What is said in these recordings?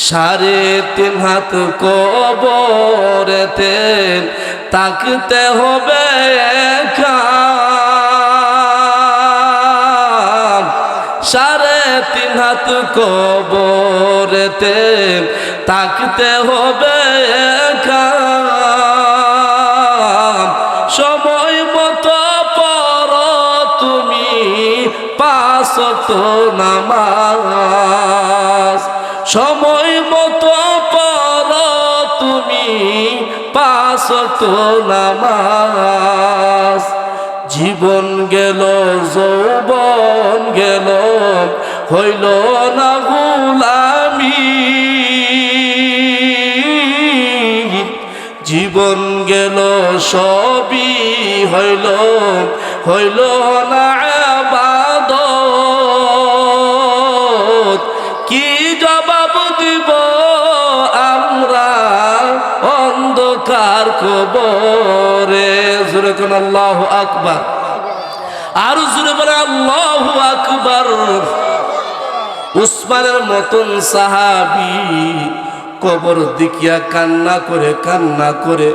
3.5 হাত কবরেতে তাকতে হবে একা। 3.5 হাত কবরেতে তাকতে হবে একা। সময় মতো পড়ো তুমি 5 ওয়াক্ত নামাজ। সময় মতো পড়ো তুমি 5 ওয়াক্ত নামাজ। জীবন গেল যৌবন গেল হইল না গোলামি। জীবন গেল সবই হইল না ইবাদত। কি জবাব দিব আমরা অন্ধকার কবরে? জোরে কোন আল্লাহু আকবার। আর জোরে বলে আল্লাহু আকবার। উসমানের মতন সাহাবী কবর দেখিয়া কান্না করে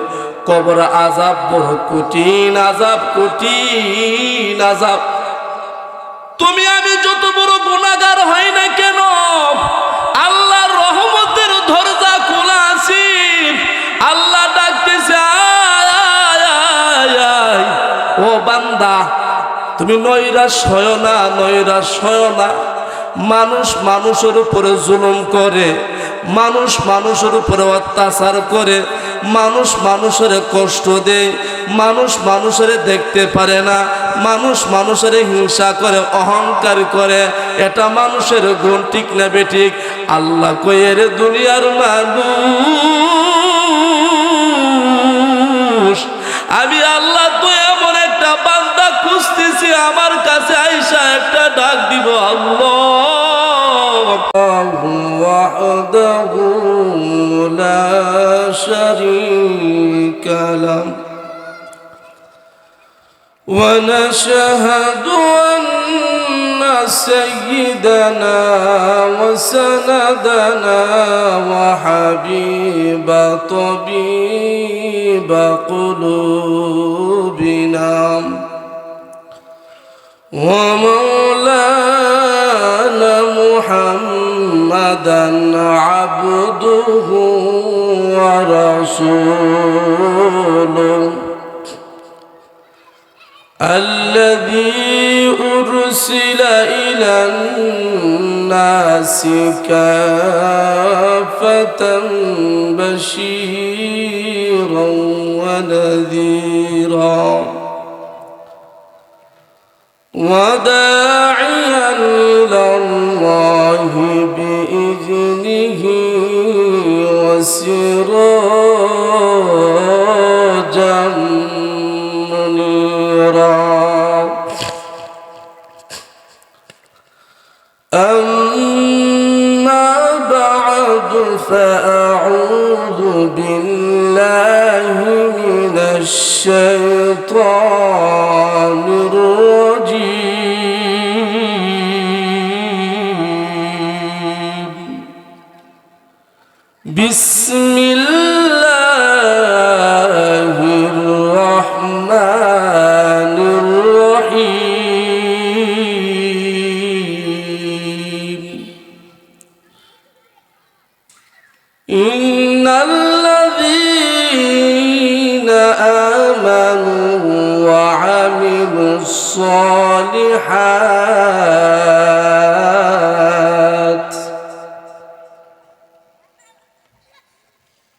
কবর আযাব বড় কঠিন আযাব, কঠিন আযাব। তুমি আমি যত বড় গুনাহগার হই না কেন, আল্লাহর রহমতের দরজা খোলা আছে। আল্লাহ ডাকতেছে, ও বান্দা তুমি নৈরাশ হয় না, নৈরাশ হয় না। মানুষ মানুষের উপরে জুলুম করে, মানুষ মানুষের উপরে অত্যাচার করে, মানুষ মানুষের কষ্ট দেয়, মানুষ মানুষের দেখতে পারে না, মানুষ মানুষের হিংসা করে, অহংকার করে। এটা মানুষের গুণ, ঠিক না বেঠিক? আল্লাহ কয়ের দুনিয়ার মানুষ আমি আল্লাহ তো এমন একটা বান্দা খুঁজতেছি, আমার কাছে আইসা একটা ডাক দিব, আল্লাহ ওয়াহদাহু লা শারীকা লাহু ওয়া নাশহাদু আন্না সাইয়্যিদানা ওয়া সানাদানা ওয়া হাবিবা তাবিবা কুলুবিনা ওয়া মাওলানা মুহাম্মাদান আবদুহু ওয়া রাসূলুহু الذي أرسل إلى الناس كافة بشيرا ونذيرا وداعيا إلى الله بإذنه وسراجا أما بعد فأعوذ بالله من الشيطان الرجيم. بسم الله الرحمن الرحيم. إن الذين آمنوا وعملوا الصالحات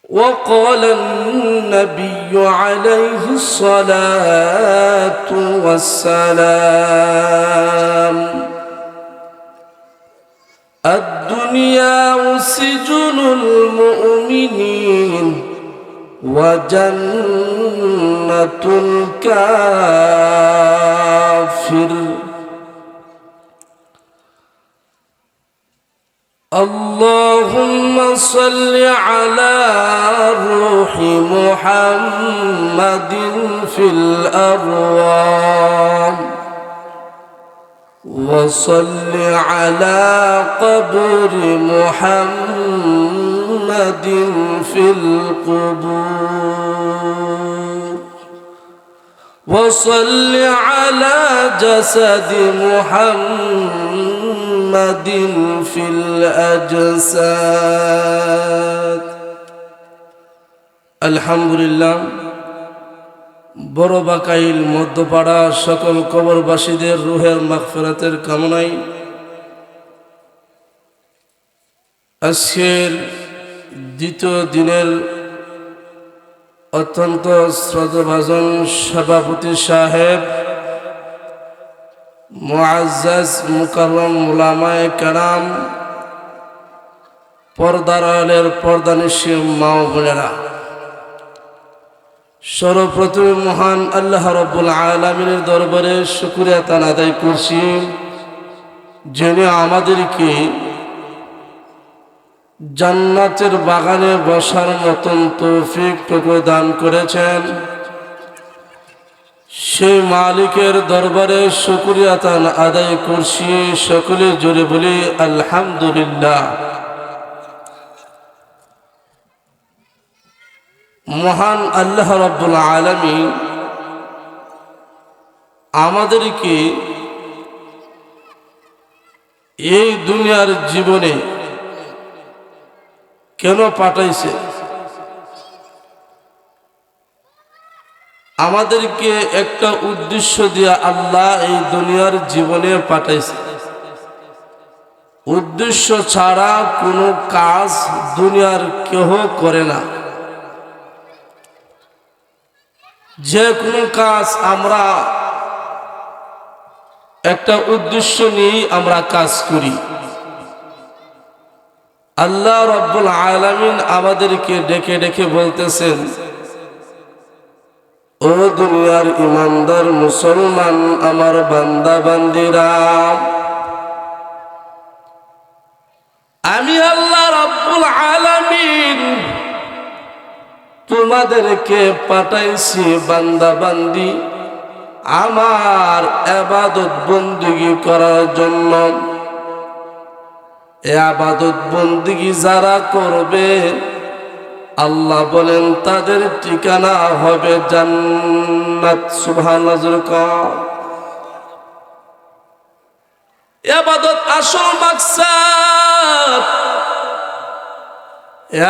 وقال النبي عليه الصلاة والسلام الدنيا سجن المؤمنين وجنة الكافر. اللهم صل على روح محمد في الأرواح وصل على قبر محمد محمد في القبور وصل على جسد محمد في الأجساد الحمد لله বড় বাকাইল মধ্যপাড়া সকল কবরবাসীদের রুহের মাগফিরাতের কামনায় আজকের দ্বিতীয় দিনের অত্যন্ত শ্রদ্ধাভাজন সভাপতি সাহেব মুআজ্জাজ মুকাররম উলামায়ে কেরাম পর্দার আড়ালের পর্দানিশী মা ও বোনেরা, সর্বপ্রথমে মহান আল্লাহ রাব্বুল আলামিনের দরবারে শুকরিয়া আদায় করছি, যিনি আমাদেরকে জান্নাতের বাগানে বসার মতন তৌফিক দান করেছেন। সেই মালিকের দরবারে শুকরিয়া আদায় করছি, সকলে জোরে বলি আলহামদুলিল্লাহ। মহান আল্লাহ রাব্বুল আলামিন আমাদেরকে এই দুনিয়ার জীবনে কেন পাঠাইছে, আমাদেরকে একটা উদ্দেশ্য দিয়ে আল্লাহ এই দুনিয়ার জীবনে পাঠাইছে। উদ্দেশ্য ছাড়া কোনো কাজ দুনিয়ার কেহ করে না। যে কোনো কাজ আমরা একটা উদ্দেশ্য নিয়ে আমরা কাজ করি। আল্লাহ রাব্বুল আলামিন আমাদেরকে ডেকে ডেকে বলতেছেন, ও দুনিয়ার ইমানদার মুসলমান আমার বান্দা বান্দিরা, আমি আল্লাহ রাব্বুল আলামিন তোমাদেরকে পাঠাইছি বান্দা বান্দি আমার ইবাদত বندگی করার জন্য। ইবাদত বندگی যারা করবে আল্লাহ বলেন তাদের ঠিকানা হবে জান্নাত। সুবহানাল্লাহ। ইবাদত আসল মাকসাদ।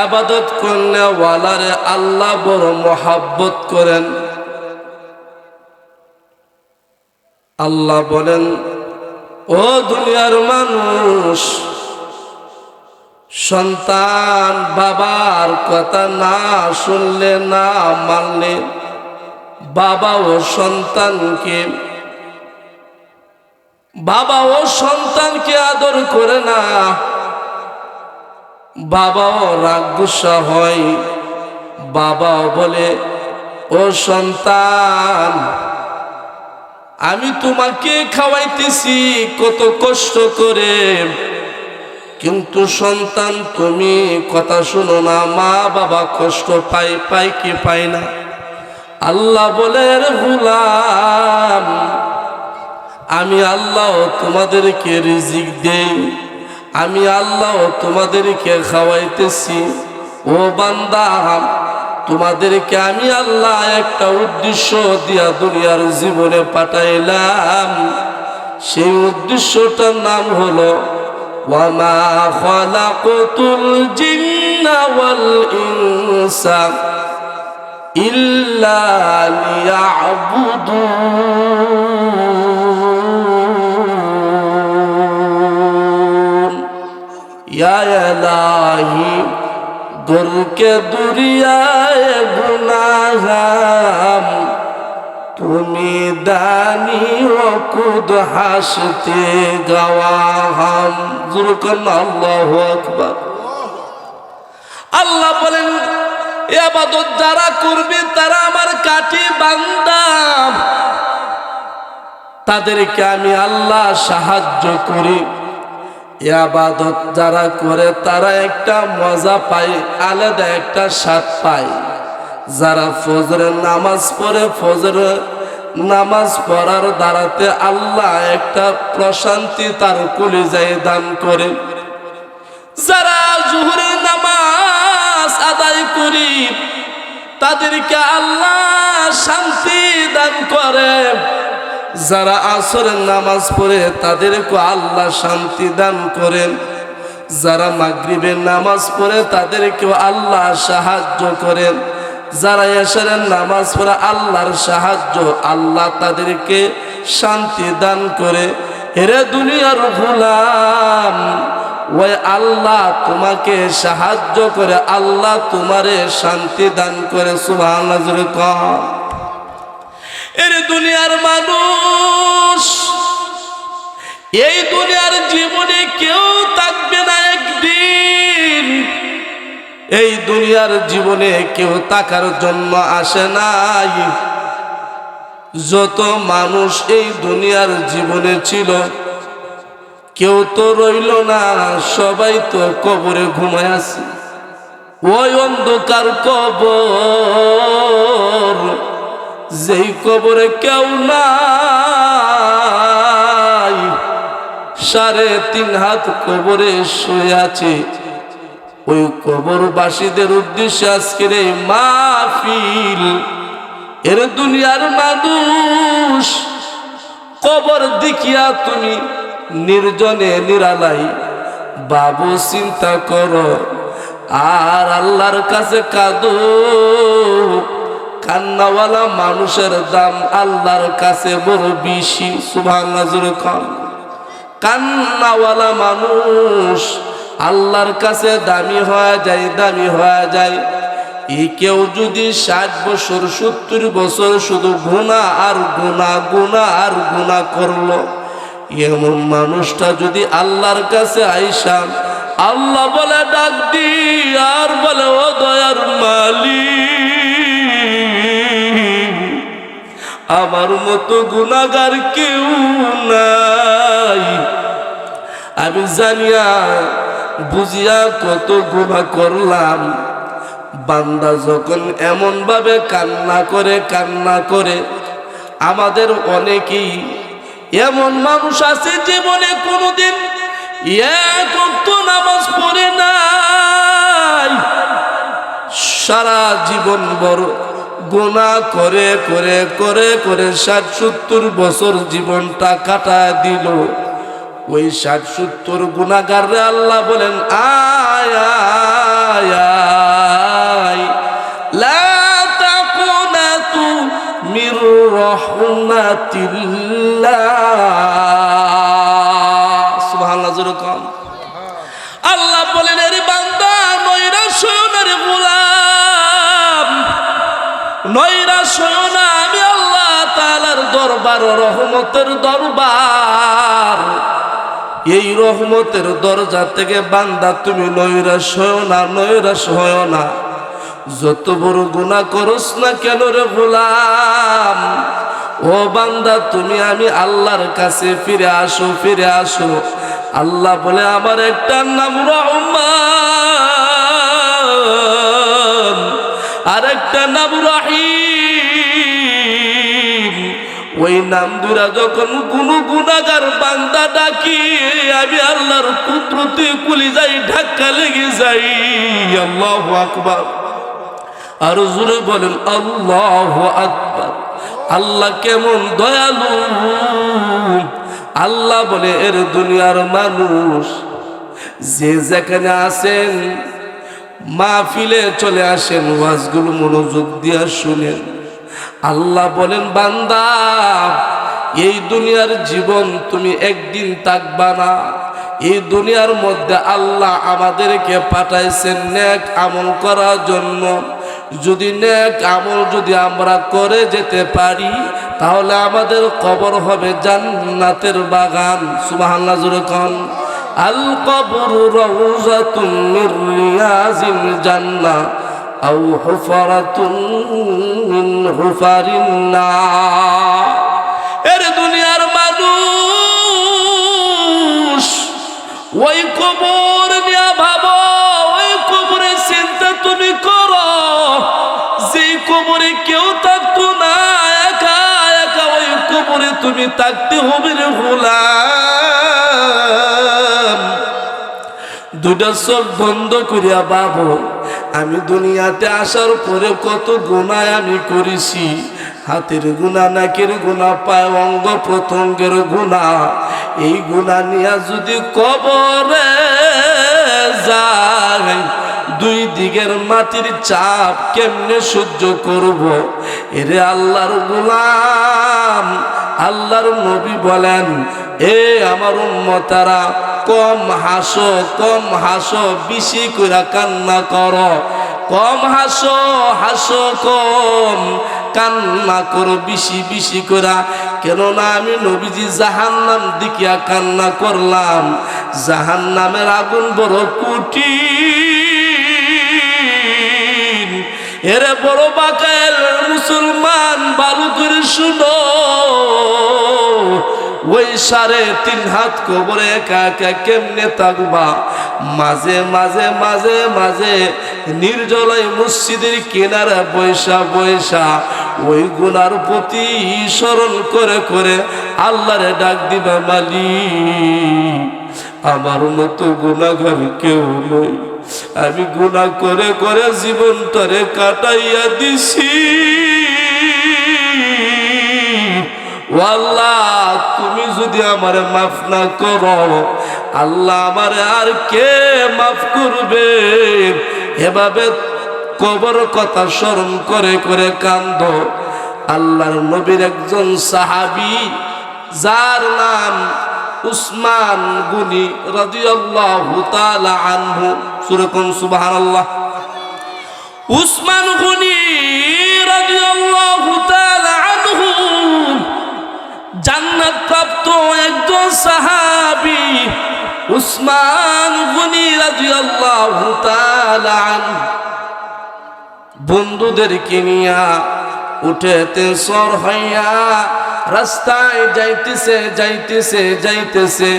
ইবাদত করলে ওয়ালারে আল্লাহ বড় মহব্বত করেন। আল্লাহ বলেন, ও দুনিয়ার মানুষ, সন্তান বাবার কথা না শুনলে না মানলে বাবা ও সন্তানকে আদর করে না, বাবাও রাগ গুসা হয়। বাবাও বলে, ও সন্তান আমি তোমাকে খাওয়াইতেছি কত কষ্ট করে, কিন্তু সন্তান তুমি কথা শুনো না। মা বাবা কষ্ট পায় কি পায় না? আল্লাহ বলে, গোলাম আমি আল্লাহ তোমাদেরকে রিজিক দেই, আমি আল্লাহ তোমাদেরকে খাওয়াইতেছি। ও বান্দা তোমাদেরকে আমি আল্লাহ একটা উদ্দেশ্য দিয়া দুনিয়ার জীবনে পাঠাইলাম। সেই উদ্দেশ্যটার নাম হলো ওয়ামা খালাকতুল জিন্না ওয়াল ইনসা ইল্লা লিয়াবুদুন। ইয়া ইলাহি गर के दुरियाए गुनाहाम তুমি দানি ও কুদ হাসতে গওয়াহাম। জুরকান আল্লাহু আকবার। আল্লাহ বলেন, ইবাদত যারা করবে তারা আমার কাটি বান্দা, তাদেরকে আমি আল্লাহ সাহায্য করি। ইবাদত যারা করে তারা একটা মজা পায়, আলাদা একটা স্বাদ পায়। যারা ফজরের নামাজ পড়ে, ফজরের নামাজ পড়ার দ্বারাতে আল্লাহ একটা প্রশান্তি তার কলিজায় দান করে। যারা জোহরের নামাজ তাদেরকে আল্লাহ শান্তি দান করে। যারা আসরের নামাজ পড়ে তাদেরকে আল্লাহ শান্তি দান করেন। যারা মাগরিবের নামাজ পড়ে তাদেরকেও আল্লাহ সাহায্য করেন। যারা এশারের নামাজ পড়ে আল্লাহর সাহায্য, আল্লাহ তাদেরকে শান্তি দান করে। এরে দুনিয়ার গোলাম, ওই আল্লাহ তোমাকে সাহায্য করে, আল্লাহ তোমারে শান্তি দান করে। সুবহানাল্লাহ জোরে কও। এরে দুনিয়ার মানুষ, এই দুনিয়ার জীবনে কেউ থাকবে না একদিন। এই দুনিয়ার জীবনে কেউ থাকার জন্য আসে নাই। যত মানুষ এই দুনিয়ার জীবনে ছিল, কেউ তো রইল না, সবাই তো কবরে ঘুমায় আছে। ওই অন্ধকার কবর, যেই কবরে কেউ নাই, 3.5 হাত কবরে শুয়ে আছে। ওই কবরবাসীদের উদ্দেশ্যে আজকের এই মাহফিল। এর দুনিয়ার মানুষ, কবর দেখিয়া তুমি নির্জনে নিরালাই বাবু চিন্তা করো, আর আল্লাহর কাছে কাঁদো। কান্নাওয়ালা মানুষের দাম আল্লাহর কাছে বড় বেশি। সুবহানাল্লাহ জোরে কও। কান্নাওয়ালা মানুষ আল্লাহর কাছে দামি হয়ে যায়, দামি হয়ে যায়। কেউ যদি 60 বছর 70 বছর শুধু গুনাহ আর গুনাহ, গুনাহ আর গুনাহ করলো, এমন মানুষটা যদি আল্লাহর কাছে আইসা আল্লাহ বলে ডাক দি, আর বলে ও দয়ার মালিক, আমার মতো গুনাহগার কেউ নাই, আমি জানিয়া বুঝিয়া কত গুনাহ করলাম। বান্দা যখন এমন ভাবে কান্না করে, কান্না করে, আমাদের অনেকেই এমন মানুষ আছে জীবনে কোনোদিন এক ওয়াক্ত নামাজ পড়ে নাই, সারা জীবন বড় গুনাহ করে করে করে করে 60-70 বছর জীবনটা কাটা দিল। ওই 60-70 গুনাহগাররে আল্লাহ বলেন আয় আয় আয়, লা তাকুনাতু মির রাহমাতিল্লাহ। সুবহানাল্লাহ জোরে কও। আল্লাহ বলেন এর বান্দা, নৈরাশ হইও না রে গোলাম, নৈরাশ হইও না। আমি আল্লাহ তাআলার দরবার, রহমতের দরবার, এই রহমতের দরজা থেকে বান্দা তুমি নৈরাশ হইও না, নৈরাশ হইও না। যত বড় গুনাহ করস না কেন রে গোলাম, ও বান্দা তুমি আমি আল্লাহর কাছে ফিরে আসো, ফিরে আসো। আল্লাহ বলে আমার একটা নাম রহমান, আর একটা নাম রহিম। ওই নাম দুরা যখন কোনো গুনাহগার বান্দা ডাকি, আমি আল্লাহর কুদরতে কলিজায় ধাক্কা লেগে যাই। আল্লাহু আকবার। আর জোরে বলেন আল্লাহু আকবার। আল্লাহ কেমন দয়ালু। আল্লাহ বলে এর দুনিয়ার মানুষ, যে যেখানে আছেন মাহফিলে চলে আসেন, ওয়াজগুলো মনোযোগ দিয়া শুনেন। আল্লাহ বলেন বান্দা, এই দুনিয়ার জীবন তুমি একদিন থাকবা না। এই দুনিয়ার মধ্যে আল্লাহ আমাদেরকে পাঠাইছেন নেক আমল করার জন্য। যদি নেক আমল যদি আমরা করে যেতে পারি, তাহলে আমাদের কবর হবে জান্নাতের বাগান। সুবহানাল্লাহ জোরে কন। আল কবরু রাউযাতুম মির রিয়াজিল জান্নাহ আও হুফরাতুন মিন হুফারিন নার। এর দুনিয়ার মানুষ, ওই কবর নিয়ে ভাবো, ওই কবরের চিন্তা তুমি করো, যে কবরে কেউ থাকতো না, একা একা ওই কবরে তুমি থাকতে হবে রে গোলাম। দুইটা চোখ বন্ধ করিয়া ভাবো, আমি দুনিয়াতে আসার পরে কত গুনাহ আমি করেছি, হাতের গুনাহ, নাকের গুনাহ, পায় অঙ্গ প্রত্যঙ্গের গুনাহ। এই গুনাহ নিয়ে যদি কবরে যাই, দুই দিকের মাটির চাপ কেমনে সহ্য করব? এরে আল্লাহর গোলাম, আল্লাহর নবী বলেন, এ আমার উম্মতারা, কম হাসো, কম হাসো, বেশি করে কান্না করো। কম হাসো, হাসো কম, কান্না করো বেশি বেশি করে। কেননা আমি নবীজি জাহান্নাম দেখিয়া কান্না করলাম। জাহান্নামের আগুন বড় কঠিন। এরে বড় বাকায়ের মুসলমান, ভালো করে শুনো, ওই 3.5 হাত কবরে একা একা কেমনে থাকবা? মাঝে মাঝে মাঝে মাঝে নির্জলায় মসজিদের কিনারে বৈশা বৈশা ওই গুনার প্রতি স্মরণ করে করে আল্লাহরে ডাক দিবা, মালিক আমার মতো গুনাহগার কেউ নই, আমি গুনাহ করে করে জীবনটারে কাটাইয়া দিছি। আল্লাহ তুমি যদি আমারে মাফ না করো, আল্লাহ আমারে আর কে মাফ করবে? এভাবে কবর কথা স্মরণ করে করে কান্দ। আল্লাহর নবীর একজন সাহাবী, যার নাম উসমান গনি রাদিয়াল্লাহু তাআলা আনহু, সূরা কোন সুবহানাল্লাহ। উসমান গনি রাদিয়াল্লাহু তাআলা আনহু জান্নাত প্রাপ্ত একজন সাহাবী। উসমান গনি রাদিয়াল্লাহু তাআলা আনহু বন্ধুদেরকে নিয়া উঠেতে সর হইয়া রাস্তায় যাইতেছে যাইতেছে যাইতেছে।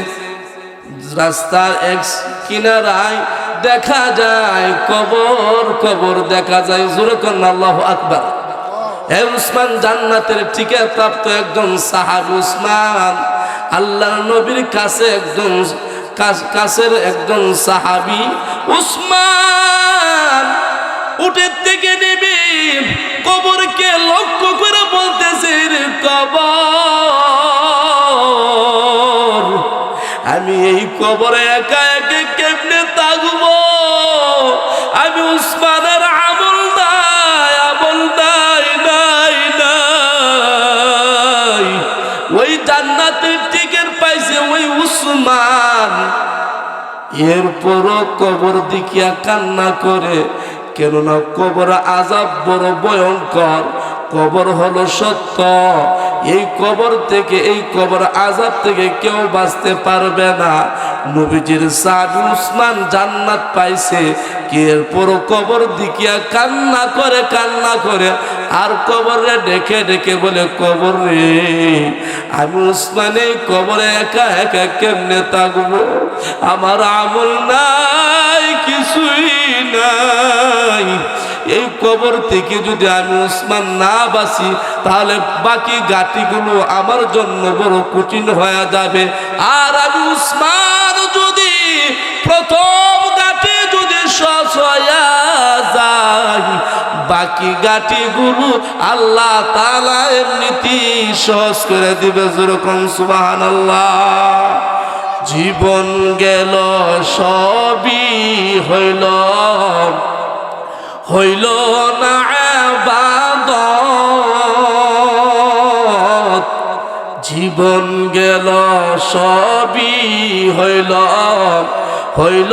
রাস্তার এক কিনারায় দেখা যায় কবর, কবর দেখা যায়। জোরে কোন আল্লাহু আকবার। হে উসমান জান্নাতের টিকিট প্রাপ্ত একজন সাহাবী উসমান, আল্লাহর নবীর কাছে একজন কাছের একজন সাহাবী। উসমান উঠে থেকে নেবে কবরকে লক্ষ্য করে বলতেছে, রে কবর, আমি এই কবরে একা একা কেমনে থাকবো? আমি উসমানের আমল নাই, আমল নাই, নাই নাই। ওই জান্নাতের টিকিট পাইছে ওই উসমান, এরপরও কবর দেখিয়া কান্না করে। কেননা কবর আযাব বড় ভয়ঙ্কর, কবর হলো সত্য। এই কবর থেকে, এই কবর আযাব থেকে কেউ বাঁচতে পারবে না। নবীজির সাহাবী উসমান জান্নাত পাইছে, এরপরও কবর দেখিয়া কান্না করে, কান্না করে। আর কবরে ডেকে ডেকে বলে, কবর রে, আমি উসমান এই কবরে একা একা কেমনে থাকবো? আমার আমল নাই, কিছুই নাই। এই কবর থেকে যদি আমি উসমান না বাঁচি, তাহলে বাকি গাটিগুলো আমার জন্য বড় কঠিন হয়ে যাবে। আর আমি উসমান যদি প্রথম গাটি যদি সহজ হয়ে যায়, বাকি গাটিগুলো আল্লাহ তাআলা এমনিতেই সহজ করে দিবে। যেরকম সুবহানাল্লাহ। জীবন গেল সবই হইল, হইল না ইবাদত। জীবন গেল সবই হইল, হইল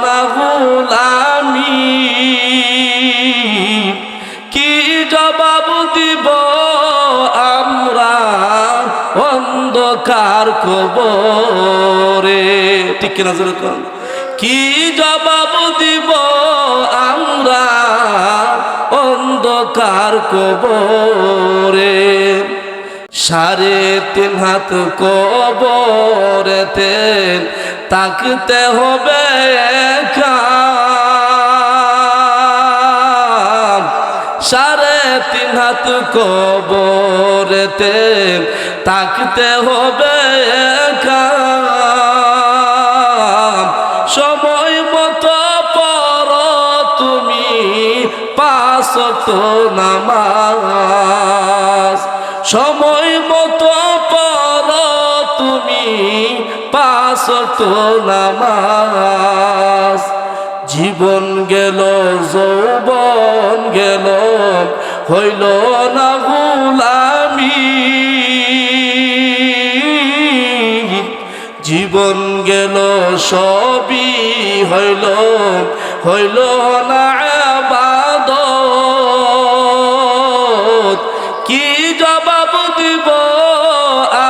না গোলামি। কি জবাব দিব আমরা অন্ধকার কবরে? ঠিক কিনা যেরকম, কি জবাব দিব আমরা অন্ধকার কবরে? 3.5 হাত কবরেতে তাকতে হবে একা। 3.5 হাত কবরেতে তাকতে হবে একা। সময় মতো পড়ো তুমি ওয়াক্ত নামাজ, সময় মতো পড়ো তুমি 5 ওয়াক্ত নামাজ। জীবন গেল যৌবন গেল, হইল না গোলামি। জীবন গেল সবই হইল না ইবাদত। কি জবাব দিব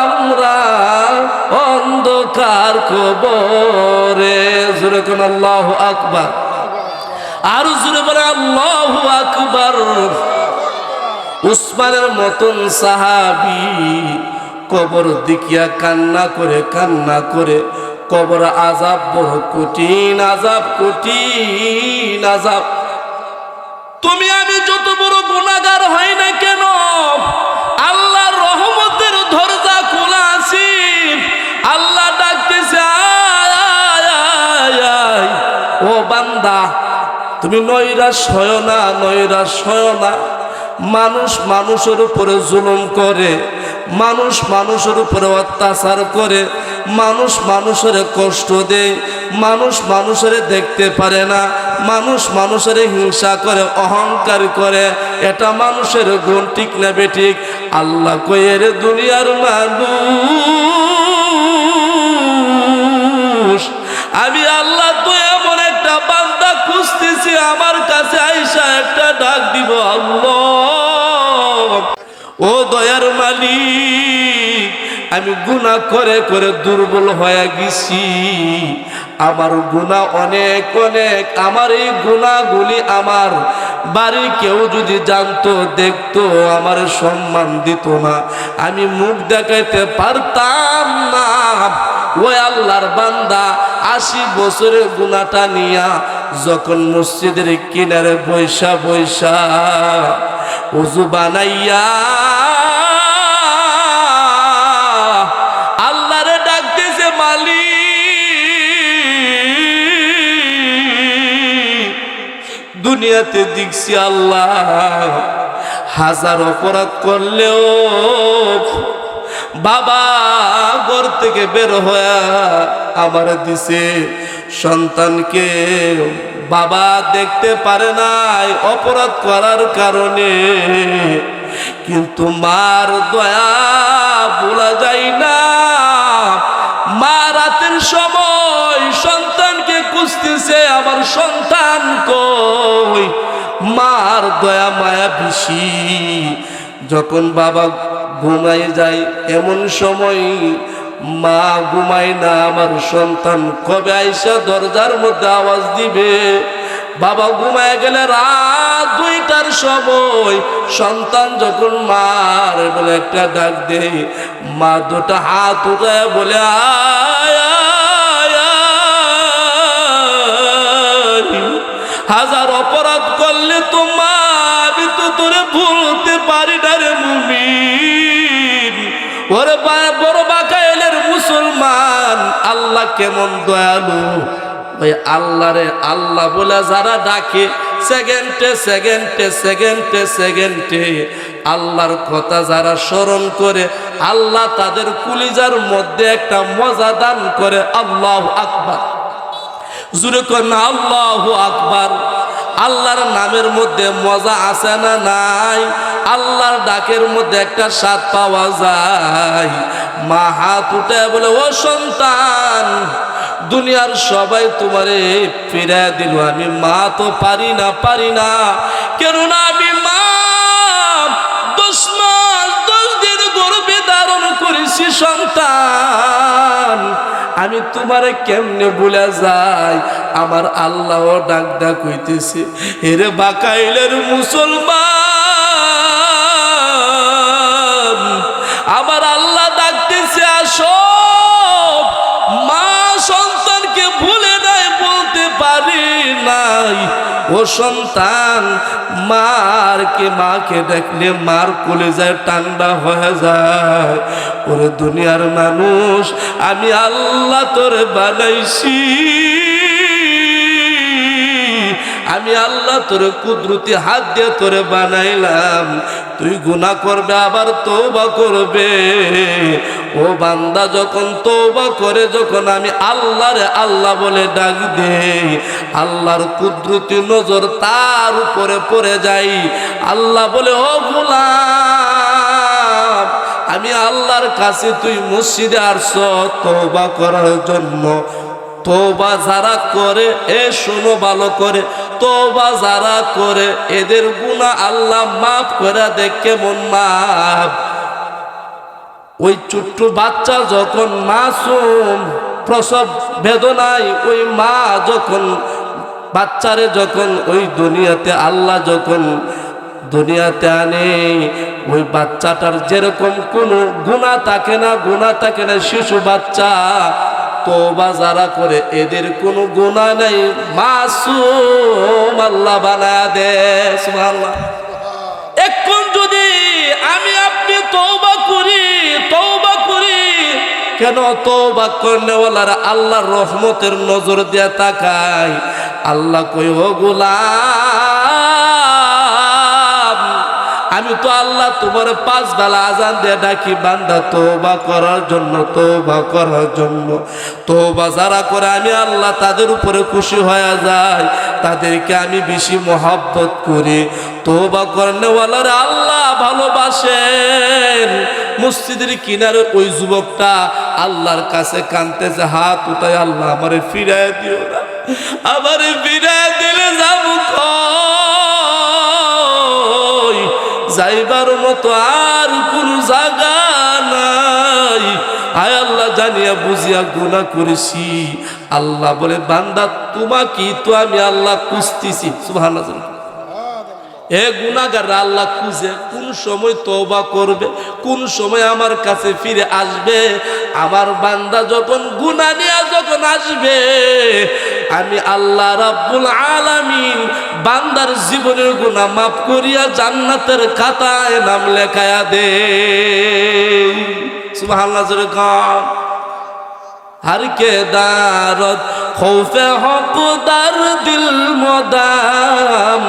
আমরা অন্ধকার কবরে? জোরে কোন আল্লাহু আকবার, আর জোরে বলে আল্লাহু আকবার। উসমানের মতন সাহাবী কবর দেখিয়া কান্না করে কবর আযাব বড় কঠিন আযাব, কঠিন আযাব। তুমি আমি যত বড় গুনাহগার হই না কেন, আল্লাহর রহমতের দরজা খোলা আছে। আল্লাহ ডাকতেছে, আয় আয় আয়, ও বান্দা তুমি নৈরাশ হয় না, নৈরাশ হয় না। মানুষ মানুষের উপরে জুলুম করে, মানুষ মানুষের উপরে অত্যাচার করে, মানুষ মানুষের কষ্ট দেয়, মানুষ মানুষের দেখতে পারে না, মানুষ মানুষের হিংসা করে, অহংকার করে। এটা মানুষের গুণ, ঠিক না বেঠিক? আল্লাহ কয়ের দুনিয়ার মানুষ, আমি আল্লাহ তো এমন একটা বান্দা খুঁজতেছি, আমার কাছে আইসা একটা ডাক দিব, আল্লাহ ও দয়ার মালিক, আমি গুনাহ করে করে দুর্বল হয়ে গেছি। আমার গুনাহ অনেক অনেক, আমার এই গুনাহগুলি আমার বাড়ি কেউ যদি জানতো, দেখতো, আমার সম্মান দিত না, আমি মুখ দেখাইতে পারতাম না। ওই আল্লাহর বান্দা 80 বছরের গুনাহটা নিয়া যখন মসজিদের কিনারে বৈশা বৈশা ওযু বানাইয়া আল্লাহরে ডাকতেছে, মালিক দুনিয়াতে দেখছি আল্লাহ হাজার অপরাধ করলেও বাবা ঘর থেকে বের হয়ে আমার দিছে সন্তানকে বাবা দেখতে পারে নাই অপরাধ করার কারণে, কিন্তু মার দয়া ভোলা যায় না। মা রাতের সময় সন্তানকে খুঁজতেছে, আমার সন্তান কই? মার দয়া মায়া বেশি। যখন বাবা ঘুমাই যায়, এমন সময় মা ঘুমায় না, আমার সন্তান কবে আইসা দরজার মধ্যে আওয়াজ দিবে। বাবা ঘুমায় গেলে রাত 2টার সময় সন্তান যখন মার বলে একটা ডাক দেয়, মা 2টা হাত উঠায় বলে, আয় আয় আয়। হাজার অপরাধ করলে তো মা, আমি তো তোরে ভুলতে পারি না রে মুমিন। ওরে বড় বাকায়েলের মুসলমান, আল্লাহ কেমন দয়ালু। ওই আল্লাহরে আল্লাহ বলে যারা ডাকে, সেকেন্ডে সেকেন্ডে সেকেন্ডে সেকেন্ডে আল্লাহর কথা যারা স্মরণ করে, আল্লাহ তাদের কলিজার মধ্যে একটা মজা দান করে। আল্লাহু আকবার, জোরে কর না আল্লাহু আকবার। আল্লাহর নামের মধ্যে মজা আছে না নাই? আল্লাহর ডাকের মধ্যে একটা স্বাদ পাওয়া যায়। মা হাত উঠে বলে, ও সন্তান, দুনিয়ার সবাই তোমারে ফিরায় দিল, আমি মা তো পারি না, কেননা আমি মা 10 মাস 10 দিন গর্ভে ধারণ করেছি সন্তান, আমি তোমারে কেমনে ভুলে যাই? আমার আল্লাহ ডাক হইতেছে, এরে বাকাইলের মুসলমান, আমার আল্লাহ ডাকতেছে, আসো। মা সন্তানকে ভুলে নাই, বলতে পারি নাই। ও সন্তান, মাকে দেখলে মার কলিজায় ঠান্ডা হয়ে যায়। ওরে দুনিয়ার মানুষ, আমি আল্লাহ তোরে বানাইছি, আমি আল্লাহ তোরে কুদরতি হাত দিয়ে তোরে বানাইলাম, তুই গুনাহ করবে আবার তওবা করবে। ও বান্দা যখন তওবা করে, যখন আমি আল্লাহরে আল্লাহ বলে ডাক দেই, আল্লাহর কুদরতি নজর তার উপরে পড়ে যায়। আল্লাহ বলে, ও গোলাম, আমি আল্লাহর কাছে তুই মসজিদে আসছ তওবা করার জন্য। তওবা যারা করে, এ শোনো ভালো করে, তওবা যারা করে এদের গুনাহ আল্লাহ মাফ করে দেয়। কেমন মাফ? ওই ছোট্ট বাচ্চা যখন মাসুম, প্রসব বেদনায় ওই মা যখন বাচ্চারে যখন ওই দুনিয়াতে আল্লাহ যখন দুনিয়াতে আনে, ওই বাচ্চাটার যেরকম কোনো গুনাহ থাকে না, গুনাহ থাকে না, শিশু বাচ্চা, তওবা যারা করে এদের কোনো গুনাহ নাই, মাসুম আল্লাহ বানায় দেয়। সুবহানাল্লাহ। এখন যদি আমি আপনি তওবা করি, কেন তওবা করনেওয়ালারা আল্লাহর রহমতের নজর দিয়ে তাকায়। আল্লাহ কই, ও গোলাম, আমি তো আল্লাহ তোমার 5 বেলা আজান দিয়ে ডাকি, বান্দা তওবা করার জন্য, তওবা করার জন্য। তওবা যারা করে আমি আল্লাহ তাদের উপরে খুশি হয়ে যায়, তাদেরকে আমি বেশি মহব্বত করি। তওবা করনেওয়ালারা আল্লাহ ভালোবাসেন। মসজিদের কিনারে ওই যুবকটা আল্লাহর কাছে কাঁদতেছে, হাত উঠায়, আল্লাহ আমারে ফিরায় দিও না, আমারে ফিরায় দিলে যাবো কই? যাইবার মতো আর কোন জায়গা নাই। আয় আল্লাহ, জানিয়া বুঝিয়া গুনাহ করেছি। আল্লাহ বলে, বান্দা তোমাকে তো আমি আল্লাহ খুঁজতেছি। সুবহানাল্লাহ। এ গুনাহগার আল্লাহ খুঁজে কোন সময় তওবা করবে, কোন সময় আমার কাছে ফিরে আসবে। আমার বান্দা যখন গুনাহ নিয়ে যখন আসবে, আমি আল্লাহ রাব্বুল আলামিন বান্দার জীবনের গুনাহ মাফ করিয়া জান্নাতের খাতায় নাম লেখায়া দে। সুবহানাল্লাহ। हर के दारद खौफे हक दर दिल मदाम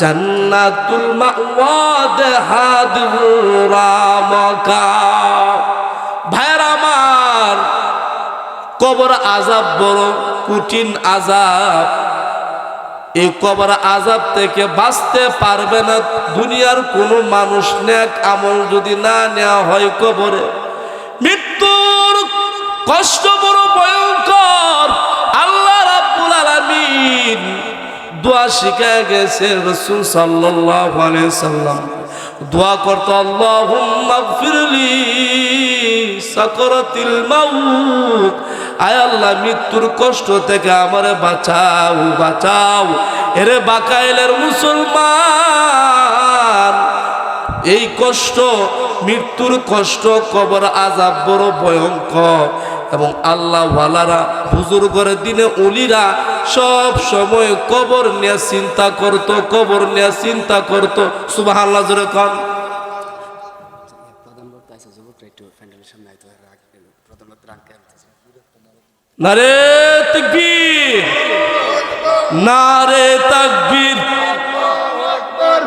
जन्नतुल मावाद हादुरा मकाम। ভাইরা আমার, কবর আযাব বড় কঠিন আযাব। এই কবর আযাব থেকে বাঁচতে পারবে না দুনিয়ার কোনো মানুষ। নেক আমল যদি না নেওয়া হয় কবরে, মৃত্যুর কষ্ট বড় ভয়ঙ্কর। আল্লাহ রাব্বুল আলামিন দোয়া শিখায় গেছে, রাসূল সাল্লাল্লাহু আলাইহি সাল্লাম দোয়া করত, আল্লাহুম্মা গফিরলি সাকরাতিল মাউত। আয় আল্লাহ, মৃত্যুর কষ্ট থেকে আমারে বাঁচাও, বাঁচাও। এরে বাকাইলের মুসলমান, এই কষ্ট, মৃত্যুর কষ্ট, কবর আযাব বড় ভয়ঙ্কর। এবং আল্লাহ ওয়ালারা, বুজুর্গের দিনে উলিরা সব সময় কবর নিয়ে চিন্তা করত, কবর নিয়ে চিন্তা করত। সুবহানাল্লাহ জোরে কোন। নারে তাকবীর, নারে তাকবীর।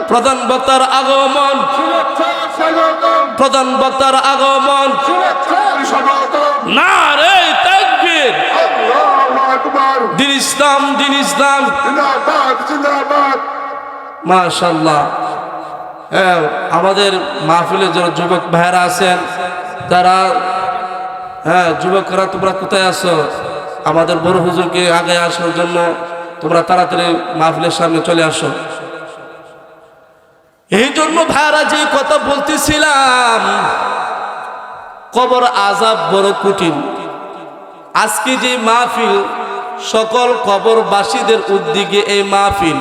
প্রধান বক্তার আগমন, প্রধান বক্তার আগমন। নারে তাকবীর। দিন ইসলাম, দিন ইসলাম। মাশাআল্লাহ। হ্যাঁ, আমাদের মাহফিলে যারা যুবক ভাইরা আছেন, তারা, হ্যাঁ যুবকরা, তোমরা কোথায় আছো? আমাদের বড় হুজুরকে আগে আসার জন্য তোমরা তাড়াতাড়ি মাহফিলের সামনে চলে আসো। এই জন্য ভাইরা যে কথা বলতেছিলাম, কবর আযাব বড় কঠিন। আজকে যে মাহফিল, সকল কবরবাসীদের উদ্যোগে এই মাহফিল।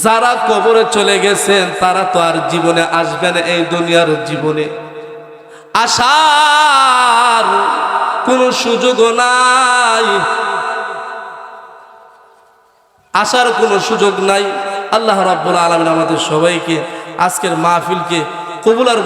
যারা কবরে চলে গেছেন তারা তো আর জীবনে আসবে না, এই দুনিয়ার জীবনে আসার কোনো সুযোগ নাই, আসার কোনো সুযোগ নাই। আল্লাহ রাব্বুল আলামিন আমাদের সবাইকে আজকের মাহফিলকে কবুল আর